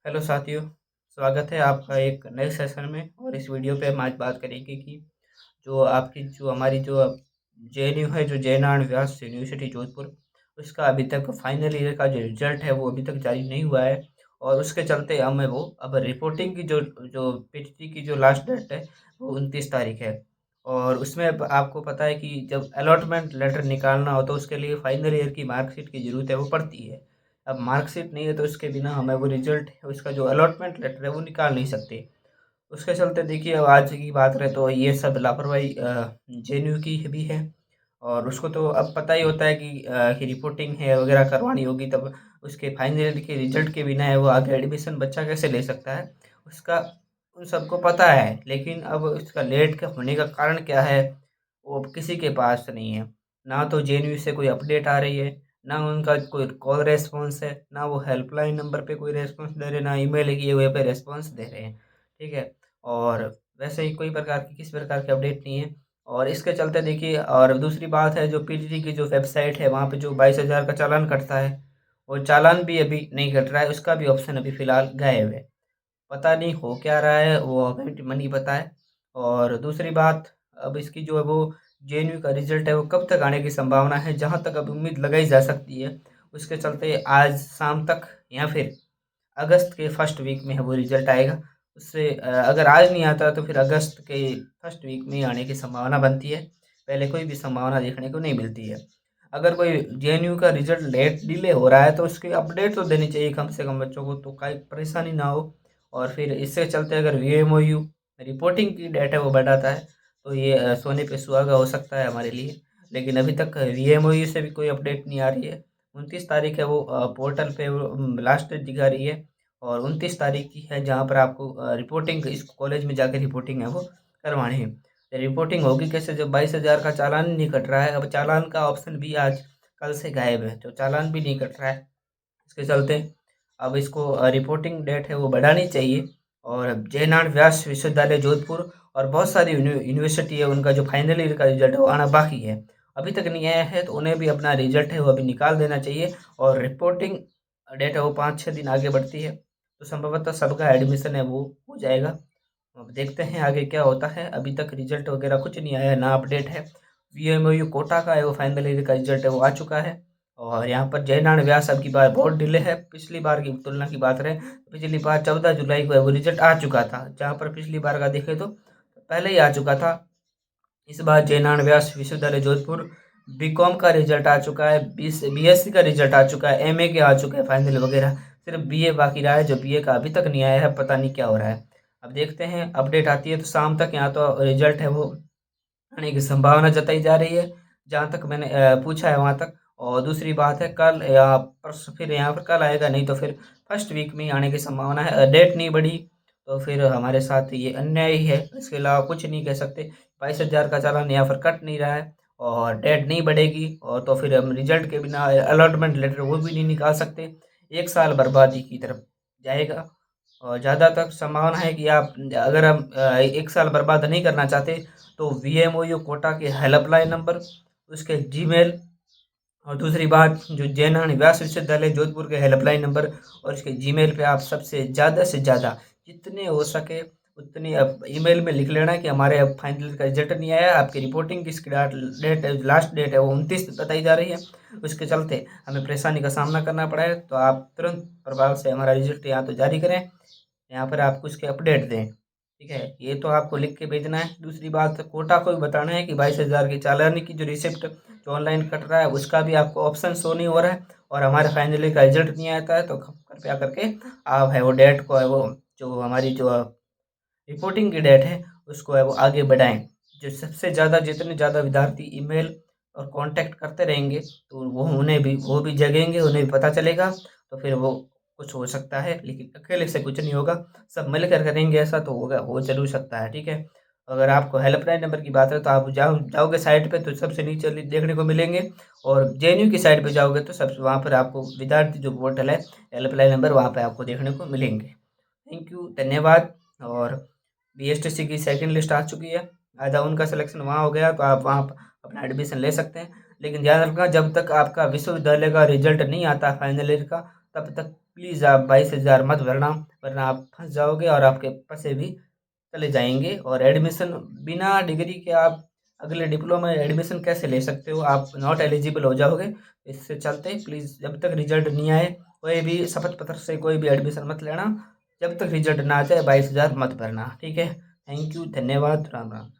Hello साथियों, स्वागत है आपका एक नए सेशन में। और इस वीडियो पे हम आज बात करेंगे कि जो हमारी जो जेएनयू है, जो जयनारायण व्यास यूनिवर्सिटी जोधपुर, उसका अभी तक फाइनल ईयर का जो रिजल्ट है वो अभी तक जारी नहीं हुआ है। और उसके चलते हमें वो अब रिपोर्टिंग की जो जो पीटीटी की जो लास्ट डेट है वो 29 तारीख है। और उसमें अब आपको पता है कि जब अलॉटमेंट लेटर निकालना हो तो उसके लिए फाइनल ईयर की मार्कशीट की ज़रूरत है, वो पड़ती है। अब मार्कशीट नहीं है तो उसके बिना हमें वो रिजल्ट उसका जो अलॉटमेंट लेटर है वो निकाल नहीं सकते। उसके चलते देखिए, अब आज की बात करें तो ये सब लापरवाही जेएनयू की भी है। और उसको तो अब पता ही होता है कि रिपोर्टिंग है वगैरह करवानी होगी, तब उसके फाइनल के रिजल्ट के बिना है वो आगे एडमिशन बच्चा कैसे ले सकता है, उसका उन सबको पता है। लेकिन अब इसका लेट का होने का कारण क्या है वो अब किसी के पास नहीं है। ना तो जेएनयू से कोई अपडेट आ रही है, ना उनका कोई कॉल रेस्पॉन्स है, ना वो हेल्पलाइन नंबर पे कोई रेस्पॉन्स दे रहे हैं, ना ईमेल किए हुए पे रेस्पॉन्स दे रहे हैं। ठीक है। और वैसे ही कोई प्रकार की किसी प्रकार की अपडेट नहीं है। और इसके चलते देखिए, और दूसरी बात है, जो पीटीटी की जो वेबसाइट है वहाँ पे जो 22,000 का चालान कटता है, वो चालान भी अभी नहीं कट रहा है, उसका भी ऑप्शन अभी फ़िलहाल गायब है। पता नहीं हो क्या रहा है, वो हमें मन ही पता है। और दूसरी बात, अब इसकी जो है वो जेएनयू का रिजल्ट है वो कब तक आने की संभावना है, जहाँ तक अब उम्मीद लगाई जा सकती है, उसके चलते आज शाम तक या फिर अगस्त के फर्स्ट वीक में है वो रिजल्ट आएगा। उससे अगर आज नहीं आता तो फिर अगस्त के फर्स्ट वीक में ही आने की संभावना बनती है। पहले कोई भी संभावना देखने को नहीं मिलती है। अगर कोई जेएनयू का रिजल्ट लेट डिले हो रहा है तो उसकी अपडेट तो देनी चाहिए कम से कम बच्चों को, तो कोई परेशानी ना हो। और फिर इससे चलते अगर वीएमओयू रिपोर्टिंग की डेट है वो बढ़ाता है तो ये सोने पे सुहागा हो सकता है हमारे लिए। लेकिन अभी तक वीएमओयू से भी कोई अपडेट नहीं आ रही है। 29 तारीख है वो पोर्टल पे वो लास्ट डेट दिखा रही है। और 29 तारीख की है जहाँ पर आपको रिपोर्टिंग इस कॉलेज में जाकर रिपोर्टिंग है वो करवानी है। रिपोर्टिंग होगी कैसे जब 22,000 का चालान नहीं कट रहा है। अब चालान का ऑप्शन भी आज कल से गायब है, तो चालान भी नहीं कट रहा है। इसके चलते अब इसको रिपोर्टिंग डेट है वो बढ़ानी चाहिए। और अब जयनारायण व्यास विश्वविद्यालय जोधपुर और बहुत सारी यूनिवर्सिटी है, उनका जो फाइनल ईयर का रिजल्ट है वो आना बाकी है, अभी तक नहीं आया है, तो उन्हें भी अपना रिजल्ट है वो अभी निकाल देना चाहिए। और रिपोर्टिंग डेट है वो 5-6 दिन आगे बढ़ती है तो संभवतः सबका एडमिशन है वो हो जाएगा। अब देखते हैं आगे क्या होता है। अभी तक रिजल्ट वगैरह कुछ नहीं आया है, ना अपडेट है। वीएमओयू कोटा का है वो फाइनल ईयर का रिजल्ट है वो आ चुका है। और यहाँ पर जयनारायण व्यास अब की बार बहुत डिले है, पिछली बार की तुलना की बात करें, पिछली बार 14 जुलाई को है वो रिजल्ट आ चुका था, जहाँ पर पिछली बार का देखें तो पहले ही आ चुका था। इस बार जयनारायण व्यास विश्वविद्यालय जोधपुर बीकॉम का रिजल्ट आ चुका है, बीएससी का रिजल्ट आ चुका है, एमए के आ चुके हैं फाइनल वगैरह। सिर्फ बीए बाकी रहा है, जो बीए का अभी तक नहीं आया है, पता नहीं क्या हो रहा है। अब देखते हैं, अपडेट आती है तो शाम तक यहाँ तो रिजल्ट है वो आने की संभावना जताई जा रही है, जहाँ तक मैंने पूछा है वहाँ तक। और दूसरी बात है, कल या परसों फिर यहाँ पर कल आएगा, नहीं तो फिर फर्स्ट वीक में ही आने की संभावना है। डेट नहीं बढ़ी तो फिर हमारे साथ ये अन्याय ही है, इसके अलावा कुछ नहीं कह सकते। 22,000 का चालान यहाँ पर कट नहीं रहा है और डेट नहीं बढ़ेगी, और तो फिर हम रिजल्ट के बिना अलॉटमेंट लेटर वो भी नहीं निकाल सकते। एक साल बर्बादी की तरफ जाएगा। और ज़्यादातर संभावना है कि आप, अगर हम एक साल बर्बाद नहीं करना चाहते, तो वीएमओयू कोटा के हेल्पलाइन नंबर, उसके जीमेल, और दूसरी बात जो जयनारायण व्यास विश्वविद्यालय जोधपुर के हेल्पलाइन नंबर और इसके जीमेल पे आप सबसे ज़्यादा से ज़्यादा जितने हो सके उतने आप ईमेल में लिख लेना कि हमारे अब फाइनल का रिजल्ट नहीं आया, आपकी रिपोर्टिंग की इसकी डेट लास्ट डेट है वो 29 बताई जा रही है। उसके चलते हमें परेशानी का सामना करना पड़ा है, तो आप तुरंत प्रभाव से हमारा रिजल्ट यहाँ तो जारी करें, यहाँ पर आपको इसके अपडेट दें। ठीक है, ये तो आपको लिख के भेजना है। दूसरी बात, कोटा को भी बताना है कि 22,000 की चालानी की जो रिसिप्ट जो ऑनलाइन कट रहा है उसका भी आपको ऑप्शन शो नहीं हो रहा है, और हमारे फाइनली का रिजल्ट नहीं आता है, तो कृपया करके आप है वो डेट को है वो जो हमारी जो रिपोर्टिंग की डेट है उसको है वो आगे बढ़ाएं। जो सबसे ज़्यादा जितने ज़्यादा विद्यार्थी ईमेल और कांटेक्ट करते रहेंगे तो वो भी जगेंगे, उन्हें भी पता चलेगा, तो फिर वो कुछ हो सकता है। लेकिन अकेले से कुछ नहीं होगा, सब मिलकर करेंगे ऐसा तो होगा, हो ज़रूर सकता है। ठीक है। अगर आपको हेल्पलाइन नंबर की बात है तो आप जाओगे साइट पे तो सबसे नीचे देखने को मिलेंगे। और जेएनयू की साइट पे जाओगे तो सब वहाँ पर आपको विद्यार्थी जो पोर्टल है, हेल्पलाइन नंबर वहाँ पे आपको देखने को मिलेंगे। थैंक यू, धन्यवाद। और बीएसटीसी की सेकंड लिस्ट आ चुकी है, आधा उनका सिलेक्शन वहाँ हो गया तो आप वहाँ अपना एडमिशन ले सकते हैं। लेकिन ध्यान रखना, जब तक आपका विश्वविद्यालय का रिजल्ट नहीं आता फाइनल ईयर का, तब तक प्लीज़ आप 22,000 मत भरना, वरना आप फँस जाओगे और आपके पैसे भी चले जाएँगे। और एडमिशन बिना डिग्री के आप अगले डिप्लोमा में एडमिशन कैसे ले सकते हो? आप नॉट एलिजिबल हो जाओगे। इससे चलते प्लीज़ जब तक रिजल्ट नहीं आए, कोई भी शपथ पत्र से कोई भी एडमिशन मत लेना। जब तक रिजल्ट ना आ जाए 22,000 मत भरना, ठीक है? थैंक यू, धन्यवाद, राम राम।